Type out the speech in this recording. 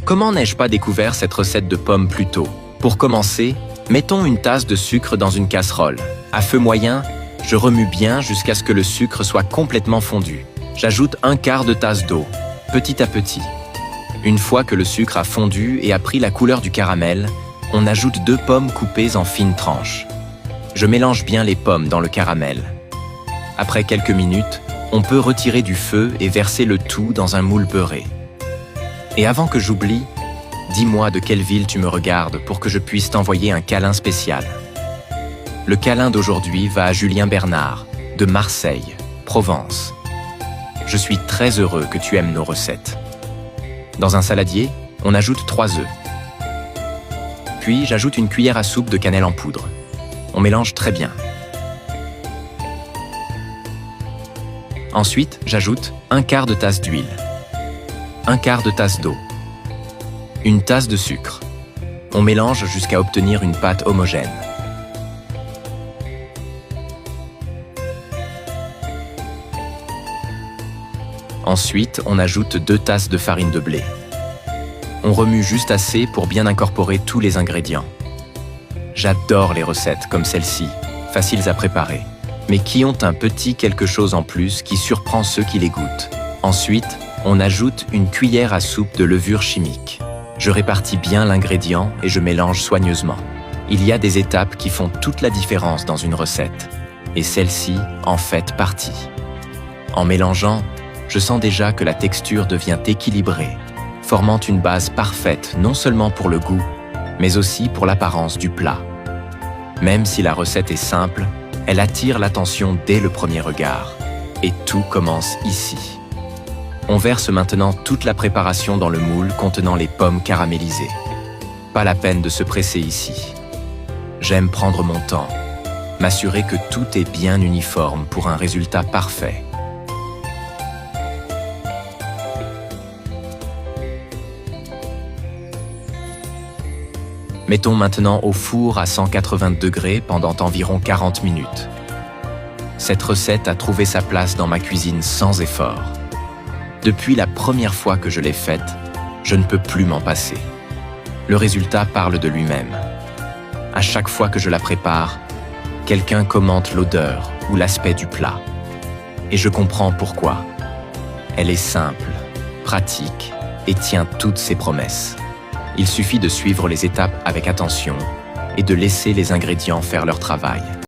Comment n'ai-je pas découvert cette recette de pommes plus tôt? Pour commencer, mettons une tasse de sucre dans une casserole. À feu moyen, je remue bien jusqu'à ce que le sucre soit complètement fondu. J'ajoute un quart de tasse d'eau, petit à petit. Une fois que le sucre a fondu et a pris la couleur du caramel, on ajoute 2 pommes coupées en fines tranches. Je mélange bien les pommes dans le caramel. Après quelques minutes, on peut retirer du feu et verser le tout dans un moule beurré. Et avant que j'oublie, dis-moi de quelle ville tu me regardes pour que je puisse t'envoyer un câlin spécial. Le câlin d'aujourd'hui va à Julien Bernard, de Marseille, Provence. Je suis très heureux que tu aimes nos recettes. Dans un saladier, on ajoute 3 œufs. Puis j'ajoute une cuillère à soupe de cannelle en poudre. On mélange très bien. Ensuite, j'ajoute un quart de tasse d'huile, un quart de tasse d'eau, une tasse de sucre. On mélange jusqu'à obtenir une pâte homogène. Ensuite, on ajoute 2 tasses de farine de blé. On remue juste assez pour bien incorporer tous les ingrédients. J'adore les recettes comme celle-ci, faciles à préparer, mais qui ont un petit quelque chose en plus qui surprend ceux qui les goûtent. Ensuite, on ajoute une cuillère à soupe de levure chimique. Je répartis bien l'ingrédient et je mélange soigneusement. Il y a des étapes qui font toute la différence dans une recette, et celle-ci en fait partie. En mélangeant, je sens déjà que la texture devient équilibrée, formant une base parfaite non seulement pour le goût, mais aussi pour l'apparence du plat. Même si la recette est simple, elle attire l'attention dès le premier regard. Et tout commence ici. On verse maintenant toute la préparation dans le moule contenant les pommes caramélisées. Pas la peine de se presser ici. J'aime prendre mon temps, m'assurer que tout est bien uniforme pour un résultat parfait. Mettons maintenant au four à 180 degrés pendant environ 40 minutes. Cette recette a trouvé sa place dans ma cuisine sans effort. Depuis la première fois que je l'ai faite, je ne peux plus m'en passer. Le résultat parle de lui-même. À chaque fois que je la prépare, quelqu'un commente l'odeur ou l'aspect du plat. Et je comprends pourquoi. Elle est simple, pratique et tient toutes ses promesses. Il suffit de suivre les étapes avec attention et de laisser les ingrédients faire leur travail.